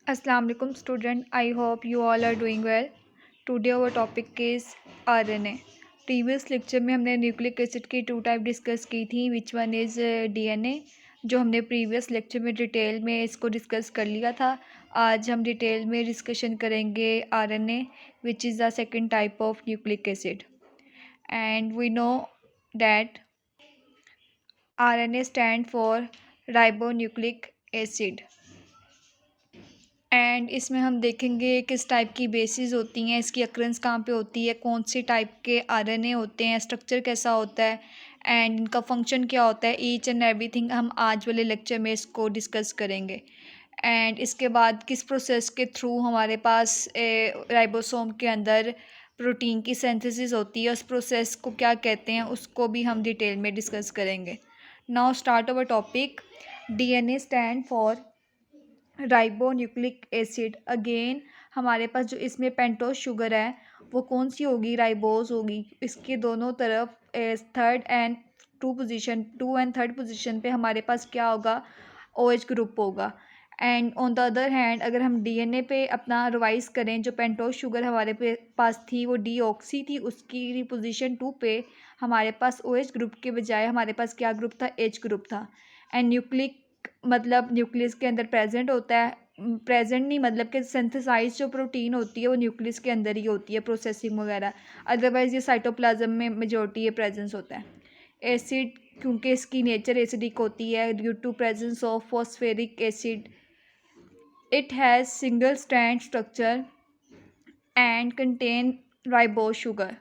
Assalamu alaikum student. I hope you all are doing well. Today our topic is RNA. Previous lecture में हमने nucleic acid की to type discuss की थी which one is DNA, जो हमने previous lecture में detail में इसको डिस्कस कर लिया था। आज हम डिटेल में डिस्कशन करेंगे RNA which is the second type of nucleic acid. And we know that RNA stand for ribonucleic acid. And इसमें हम देखेंगे किस टाइप की बेसिस होती हैं, इसकी अक्रेंस कहाँ पे होती है, कौन सी टाइप के आरएनए होते हैं, स्ट्रक्चर कैसा होता है एंड इनका फंक्शन क्या होता है। ईच एंड एवरीथिंग हम आज वाले लेक्चर में इसको डिस्कस करेंगे। एंड इसके बाद किस प्रोसेस के थ्रू हमारे पास राइबोसोम के अंदर प्रोटीन की सिंथेसिस होती है, उस प्रोसेस को क्या कहते हैं, उसको भी हम डिटेल में डिस्कस करेंगे। Now start our topic. DNA stand for ribonucleic acid. Again हमारे पास जो इसमें पेंटोस शुगर है वो कौन सी होगी, राइबोस होगी। इसके दोनों तरफ टू एंड थर्ड पोजीशन पे हमारे पास क्या होगा, OH ग्रुप होगा। And on the other hand अगर हम डीएनए पे अपना रिवाइज करें, जो पेंटोस शुगर हमारे पास थी वो डीऑक्सी थी, उसकी पोजीशन 2 पे हमारे पास OH ग्रुप के बजाय हमारे पास क्या ग्रुप था, H ग्रुप था। एंड न्यूक्लिक मतलब न्यूक्लियस के अंदर प्रेजेंट होता है, प्रेजेंट नहीं मतलब कि सिंथेसाइज जो प्रोटीन होती है वो न्यूक्लियस के अंदर ही होती है, प्रोसेसिंग वगैरह। अदरवाइज ये साइटोप्लाज्म में मेजॉरिटी ये प्रेजेंस होता है। एसिड क्योंकि इसकी नेचर एसिडिक होती है due to presence of phosphoric acid, it has single strand structure and contain ribose sugar.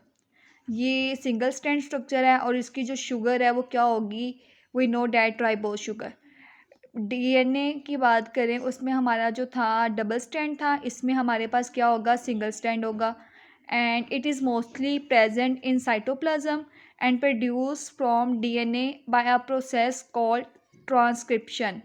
ये सिंगल स्ट्रैंड स्ट्रक्चर है और इसकी जो शुगर है वो क्या होगी, we know that ribose sugar. DNA की बात करें उसमें हमारा जो था डबल स्ट्रैंड था, इसमें हमारे पास क्या होगा, सिंगल स्ट्रैंड होगा। And it is mostly present in cytoplasm and produce from DNA by a process called transcription.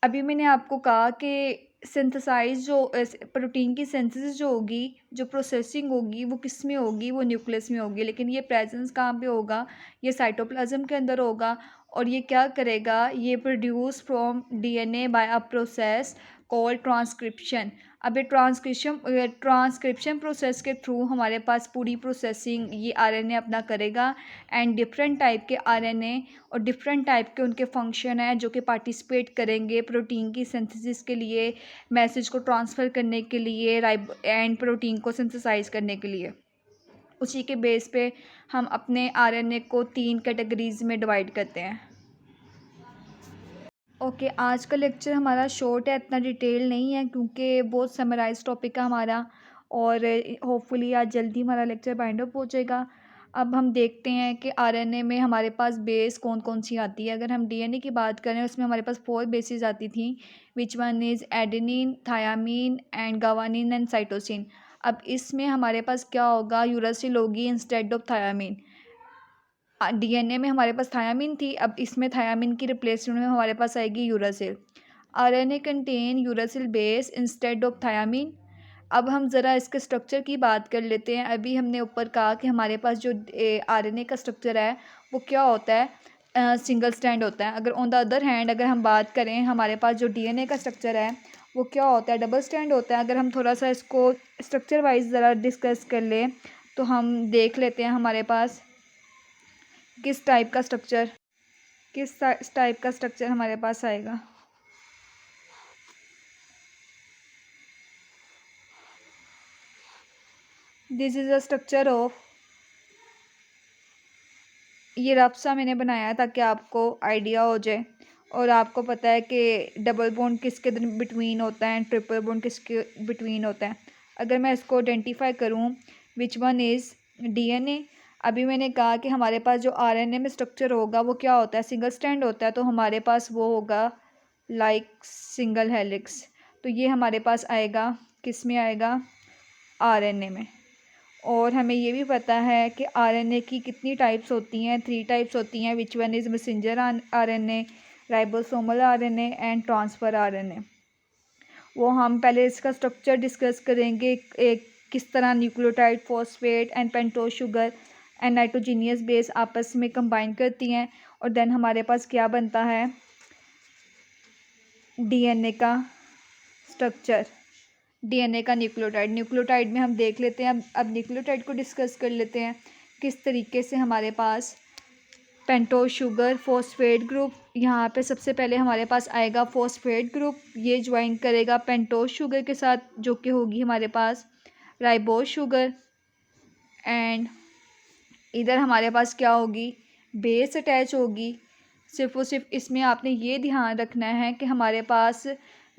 अभी मैंने आपको कहा कि सिंथेसाइज जो प्रोटीन की सिंथेसिस जो होगी, जो प्रोसेसिंग होगी वो किस में होगी, वो न्यूक्लियस में होगी। लेकिन ये प्रेजेंस कहाँ पे होगा, ये साइटोप्लाज्म के अंदर होगा। और ये क्या करेगा, ये produce from DNA by a process called transcription. अब ये ट्रांसक्रिप्शन प्रोसेस के थ्रू हमारे पास पूरी प्रोसेसिंग ये आरएनए अपना करेगा। एंड डिफरेंट टाइप के आरएनए और डिफरेंट टाइप के उनके फंक्शन हैं जो कि पार्टिसिपेट करेंगे प्रोटीन की सिंथेसिस के लिए, मैसेज को ट्रांसफ़र करने के लिए, एंड प्रोटीन को सिंथेसाइज करने के लिए। उसी के बेस पे हम अपने आरएनए को 3 कैटेगरीज में डिवाइड करते हैं। ओके, आज का लेक्चर हमारा शॉर्ट है, इतना डिटेल नहीं है क्योंकि बहुत समराइज टॉपिक है हमारा, और होपफुली आज जल्दी हमारा लेक्चर बाइंड अप हो जाएगा। अब हम देखते हैं कि आरएनए में हमारे पास बेस कौन कौन सी आती है। अगर हम डीएनए की बात करें उसमें हमारे पास 4 बेसिस आती थी, which one is adenine, thymine and guanine and cytosine. अब इसमें हमारे पास क्या होगा, यूरासिल होगी इंस्टेड ऑफ थायामीन। डीएनए में हमारे पास थायामीन थी, अब इसमें थायामीन की रिप्लेसमेंट में हमारे पास आएगी uracil. RNA contain uracil base instead of thymine. अब हम ज़रा इसके स्ट्रक्चर की बात कर लेते हैं। अभी हमने ऊपर कहा कि हमारे पास जो आरएनए का स्ट्रक्चर है वो क्या होता है, सिंगल स्ट्रैंड होता है। अगर ऑन द अदर हैंड अगर हम बात करें हमारे पास जो डीएनए का स्ट्रक्चर है वो क्या होता है, डबल स्ट्रैंड होता है। अगर हम थोड़ा सा इसको स्ट्रक्चर वाइज ज़रा डिस्कस कर लें तो हम देख लेते हैं हमारे पास किस टाइप का स्ट्रक्चर हमारे पास आएगा। This is a structure of, ये रफ सा मैंने बनाया ताकि आपको आइडिया हो जाए और आपको पता है कि डबल बॉन्ड किसके बिटवीन होता है, ट्रिपल बॉन्ड किसके बिटवीन होता है। अगर मैं इसको आइडेंटिफाई करूँ विच वन इज़ डीएनए। अभी मैंने कहा कि हमारे पास जो आरएनए में स्ट्रक्चर होगा वो क्या होता है, सिंगल स्ट्रैंड होता है, तो हमारे पास वो होगा लाइक सिंगल हेलिक्स। तो ये हमारे पास आएगा, किस में आएगा, आरएनए में। और हमें ये भी पता है कि आरएनए की कितनी टाइप्स होती हैं, 3 टाइप्स होती हैं, विच one is messenger RNA, ribosomal RNA and transfer RNA. वो हम पहले इसका स्ट्रक्चर डिस्कस करेंगे, एक किस तरह nucleotide, phosphate and pentose sugar and nitrogenous base आपस में कंबाइन करती हैं और देन हमारे पास क्या बनता है, डीएनए का स्ट्रक्चर, डीएनए का न्यूक्लियोटाइड में हम देख लेते हैं। अब न्यूक्लियोटाइड को डिस्कस कर लेते हैं किस तरीके से हमारे पास पेंटोज शुगर फॉस्फेट ग्रुप, यहाँ पे सबसे पहले हमारे पास आएगा फॉस्फेट ग्रुप, ये ज्वाइन करेगा पेंटोज शुगर के साथ जो कि होगी हमारे पास राइबोज शुगर। एंड इधर हमारे पास क्या होगी, बेस अटैच होगी। सिर्फ और सिर्फ इसमें आपने ये ध्यान रखना है कि हमारे पास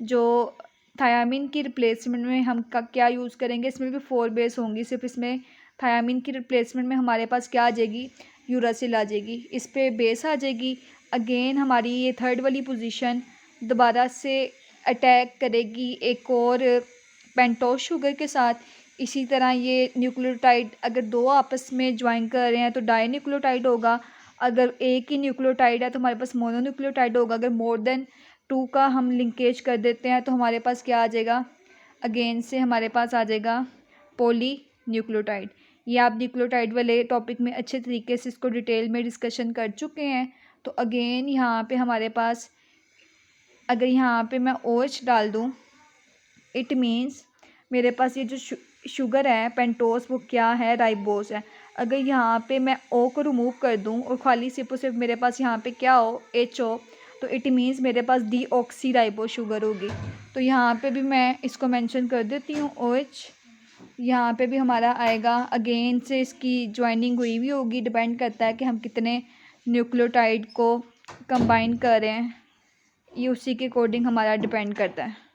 जो थायामीन की रिप्लेसमेंट में हम क्या यूज़ करेंगे, इसमें भी 4 बेस होंगी। सिर्फ इसमें थायामीन की रिप्लेसमेंट में हमारे पास क्या आ जाएगी, यूरासिल आ जाएगी, इस पे बेस आ जाएगी। अगेन हमारी ये थर्ड वाली पोजीशन दोबारा से अटैक करेगी एक और पेंटोज शुगर के साथ। इसी तरह ये न्यूक्लियोटाइड अगर दो आपस में ज्वाइन कर रहे हैं तो डाई न्यूक्लियोटाइड होगा। अगर एक ही न्यूक्लियोटाइड है तो हमारे पास मोनो न्यूक्लियोटाइड होगा। अगर मोर देन 2 का हम लिंकेज कर देते हैं तो हमारे पास क्या आ जाएगा, अगेन से हमारे पास आ जाएगा पॉली न्यूक्लियोटाइड। ये आप न्यूक्लियोटाइड वाले टॉपिक में अच्छे तरीके से इसको डिटेल में डिस्कशन कर चुके हैं। तो अगेन यहाँ पे हमारे पास अगर यहाँ पे मैं OH डाल दूँ, इट मीन्स मेरे पास ये जो शुगर है पेंटोस वो क्या है, राइबोस है। अगर यहाँ पे मैं O को रिमूव कर दूँ और खाली सिर्फ और सिर्फ मेरे पास यहाँ पे क्या हो, H हो, तो इट मीन्स मेरे पास डीऑक्सी राइबोस शुगर होगी। तो यहाँ पे भी मैं इसको मेंशन कर देती हूँ OH। यहाँ पे भी हमारा आएगा, अगेन से इसकी ज्वाइनिंग हुई हुई होगी, डिपेंड करता है कि हम कितने न्यूक्लियोटाइड को कंबाइन कर रहे हैं, ये उसी के अकॉर्डिंग हमारा डिपेंड करता है।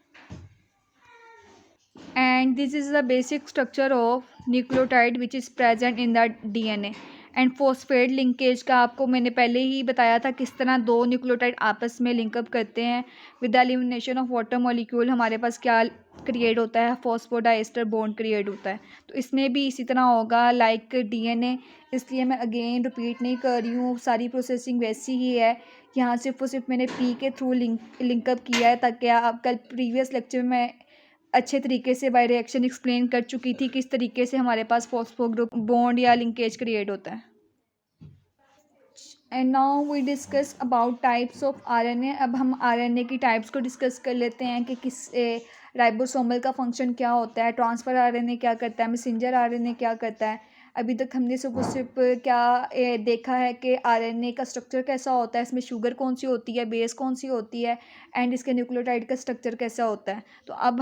And this is the basic structure of nucleotide which is present in the DNA। And phosphate linkage का आपको मैंने पहले ही बताया था किस तरह दो न्यूक्लियोटाइड आपस में लिंकअप करते हैं। With the elimination of water molecule हमारे पास क्या क्रिएट होता है, फॉस्फोडाइस्टर बॉन्ड क्रिएट होता है। तो इसमें भी इसी तरह होगा लाइक डीएनए, इसलिए मैं अगेन रिपीट नहीं कर रही हूँ, सारी प्रोसेसिंग वैसी ही है। यहाँ सिर्फ और सिर्फ मैंने पी के थ्रू लिंकअप किया है ताकि आप कल प्रीवियस लेक्चर में मैं अच्छे तरीके से बाय रिएक्शन एक्सप्लेन कर चुकी थी किस तरीके से हमारे पास फॉस्फो ग्रुप बॉन्ड या लिंकेज क्रिएट होता है। And now we discuss about types of RNA. अब हम आरएनए की टाइप्स को डिस्कस कर लेते हैं कि किस राइबोसोमल का फंक्शन क्या होता है, ट्रांसफ़र आरएनए क्या करता है, मैसेंजर आरएनए क्या करता है। अभी तक हमने सिर्फ क्या देखा है कि आरएनए का स्ट्रक्चर कैसा होता है, इसमें शुगर कौन सी होती है, बेस कौन सी होती है, एंड इसके न्यूक्लियोटाइड का स्ट्रक्चर कैसा होता है। तो अब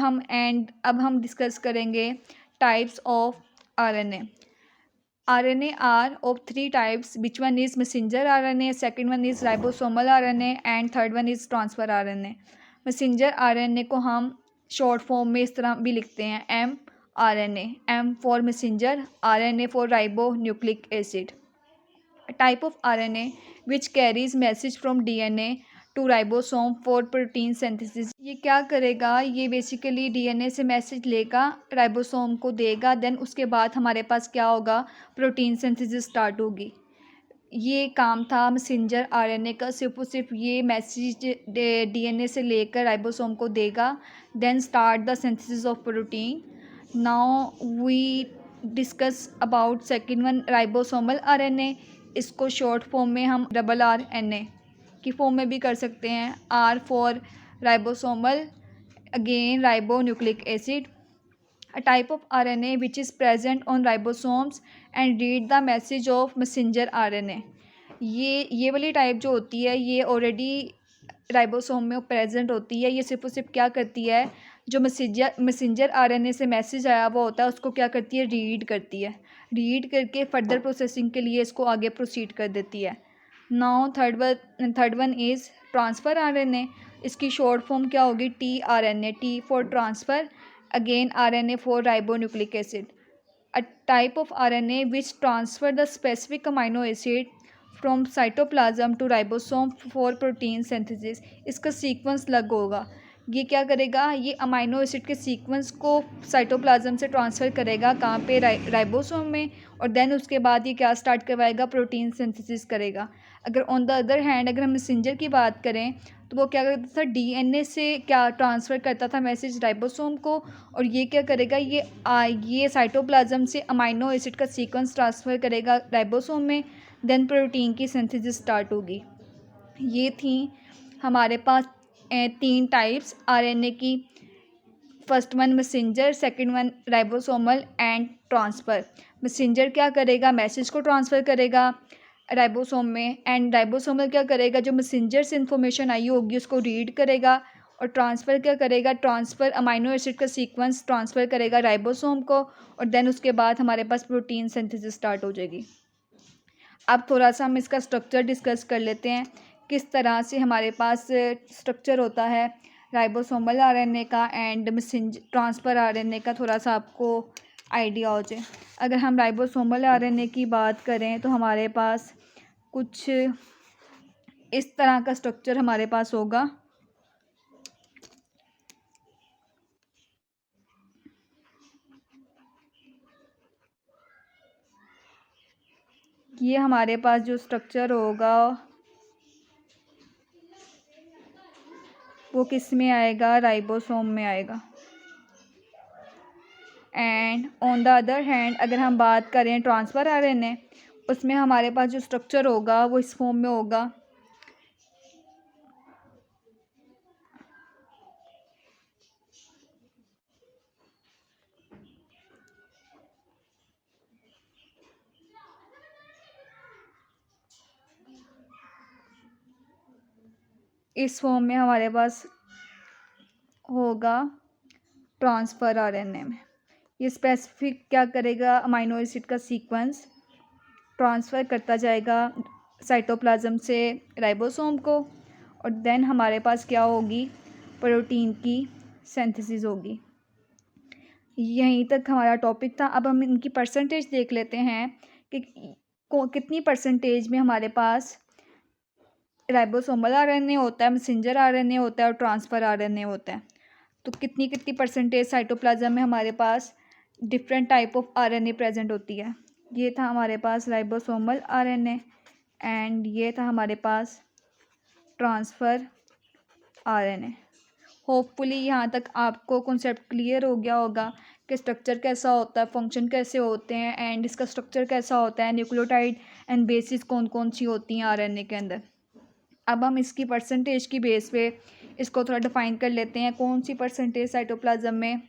हम डिस्कस करेंगे types of RNA. RNA are of 3 types, which one is messenger RNA, second one is ribosomal RNA and third one is transfer RNA। Messenger RNA को हम शॉर्ट फॉर्म में इस तरह भी लिखते हैं mRNA, M for messenger, RNA for ribonucleic acid। A type of RNA which carries message from DNA to ribosome for protein synthesis. ये क्या करेगा, ये बेसिकली डीएनए से मैसेज लेगा, राइबोसोम को देगा, देन उसके बाद हमारे पास क्या होगा, प्रोटीन सिंथेसिस स्टार्ट होगी। ये काम था मैसेंजर आरएनए का, सिर्फ और सिर्फ ये मैसेज डीएनए से लेकर राइबोसोम को देगा, then start the synthesis of protein. Now we discuss about second one ribosomal RNA. इसको शॉर्ट फॉर्म में हम RRNA की फॉर्म में भी कर सकते हैं। R for ribosomal, again ribonucleic acid. A type of RNA which is present on ribosomes and read the message of messenger RNA। ये वाली टाइप जो होती है ये ऑलरेडी राइबोसोम में प्रेजेंट होती है। ये सिर्फ और सिर्फ क्या करती है, जो मैसेंजर RNA से मैसेज आया हुआ होता है उसको क्या करती है, रीड करती है। रीड करके फर्दर प्रोसेसिंग के लिए इसको आगे प्रोसीड कर देती है। Now third one is transfer RNA। इसकी शॉर्ट फॉर्म क्या होगी, tRNA, T for transfer, again RNA for ribonucleic acid. A type of RNA which transfer the specific amino acid from cytoplasm to ribosome for protein synthesis. इसका sequence अलग होगा। ये क्या करेगा, ये अमाइनो एसिड के सीक्वेंस को साइटोप्लाज्म से ट्रांसफ़र करेगा, कहाँ पे, राइबोसोम में, और देन उसके बाद ये क्या स्टार्ट करवाएगा, प्रोटीन सिंथेसिस करेगा। अगर ऑन द अदर हैंड अगर हम मैसेंजर की बात करें तो वो क्या करता था, डीएनए से क्या ट्रांसफ़र करता था मैसेज राइबोसोम को, और ये क्या करेगा, ये साइटोप्लाज्म से अमाइनो एसिड का सीक्वेंस ट्रांसफ़र करेगा राइबोसोम में, देन प्रोटीन की सिंथेसिस स्टार्ट होगी। ये थी हमारे पास तीन टाइप्स आरएनए की। First one messenger, second one ribosomal and transfer. Messenger क्या करेगा, मैसेज को ट्रांसफ़र करेगा राइबोसोम में, एंड राइबोसोमल क्या करेगा, जो मैसेंजर से इंफॉर्मेशन आई होगी उसको रीड करेगा, और ट्रांसफ़र क्या करेगा, ट्रांसफ़र अमाइनो एसिड का सीक्वेंस ट्रांसफ़र करेगा राइबोसोम को, और देन उसके बाद हमारे पास प्रोटीन सिंथेसिस स्टार्ट हो जाएगी। अब थोड़ा सा हम इसका स्ट्रक्चर डिस्कस कर लेते हैं, किस तरह से हमारे पास स्ट्रक्चर होता है राइबोसोमल आरएनए का एंड मैसेंजर ट्रांसफ़र आरएनए का, थोड़ा सा आपको आइडिया हो जाए। अगर हम राइबोसोमल आरएनए की बात करें तो हमारे पास कुछ इस तरह का स्ट्रक्चर हमारे पास होगा। ये हमारे पास जो स्ट्रक्चर होगा वो किस में आएगा, राइबोसोम में आएगा। And on the other hand अगर हम बात करें ट्रांसफ़र आरएनए, उसमें हमारे पास जो स्ट्रक्चर होगा वो इस फॉर्म में होगा। इस फॉर्म में हमारे पास होगा ट्रांसफ़र आरएनए में। ये स्पेसिफिक क्या करेगा, अमाइनो एसिड का सीक्वेंस ट्रांसफ़र करता जाएगा साइटोप्लाज्म से राइबोसोम को, और देन हमारे पास क्या होगी, प्रोटीन की सिंथेसिस होगी। यहीं तक हमारा टॉपिक था। अब हम इनकी परसेंटेज देख लेते हैं कि कितनी परसेंटेज में हमारे पास राइबोसोमल आरएनए होता है, मैसेंजर आरएनए होता है और ट्रांसफ़र आरएनए होता है। तो कितनी कितनी परसेंटेज साइटोप्लाज्म में हमारे पास different type of RNA present होती है। ये था हमारे पास राइबोसोमल आरएनए एंड ये था हमारे पास ट्रांसफ़र आरएनए। होपफुली यहाँ तक आपको कॉन्सेप्ट क्लियर हो गया होगा कि स्ट्रक्चर कैसा होता है, फंक्शन कैसे होते हैं एंड इसका स्ट्रक्चर कैसा होता है, न्यूक्लियोटाइड एंड बेसिस कौन कौन सी होती हैं आरएनए के अंदर। अब हम इसकी परसेंटेज की बेस पे इसको थोड़ा डिफाइन कर लेते हैं, कौन सी परसेंटेज साइटोप्लाज्म में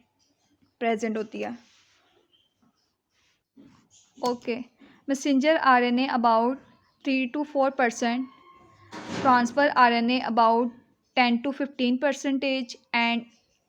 प्रेजेंट होती है। Okay, messenger RNA about 3 to 4%, transfer RNA about 10 to 15%, and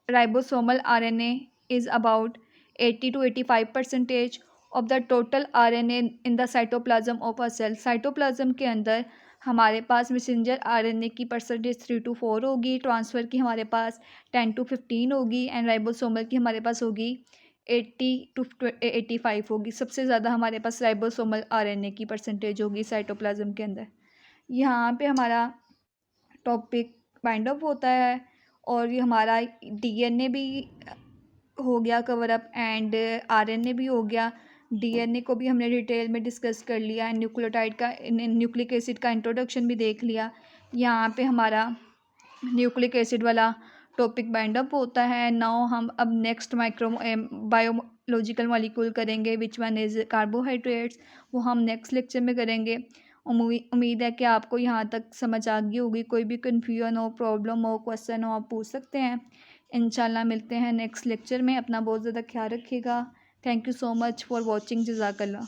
ribosomal RNA is about 80 to 85% of the total RNA in the cytoplasm of a cell. Cytoplasm के अंदर हमारे पास मैसेंजर आरएनए की percentage 3 to 4 होगी, transfer की हमारे पास 10 to 15 होगी, and ribosomal की हमारे पास होगी 80 to 85 होगी। सबसे ज़्यादा हमारे पास राइबोसोमल आरएनए की परसेंटेज होगी साइटोप्लाज्म के अंदर। यहाँ पे हमारा टॉपिक वाइंड अप होता है, और ये हमारा डीएनए भी हो गया कवर अप एंड आरएनए भी हो गया। डीएनए को भी हमने डिटेल में डिस्कस कर लिया, न्यूक्लियोटाइड का न्यूक्लिक एसिड का इंट्रोडक्शन भी देख लिया। यहाँ पे हमारा न्यूक्लिक एसिड वाला टॉपिक बाइंड अप होता है। नाउ हम अब नेक्स्ट बायोलॉजिकल मॉलिक्यूल करेंगे, विच वन इज़ कार्बोहाइड्रेट्स, वो हम नेक्स्ट लेक्चर में करेंगे। उम्मीद है कि आपको यहाँ तक समझ आ गई होगी। कोई भी कन्फ्यूजन हो, प्रॉब्लम हो, क्वेश्चन हो, आप पूछ सकते हैं। इंशाल्लाह मिलते हैं नेक्स्ट लेक्चर में। अपना बहुत ज़्यादा ख्याल रखिएगा। Thank you so much for watching. जज़ाकल्लाह।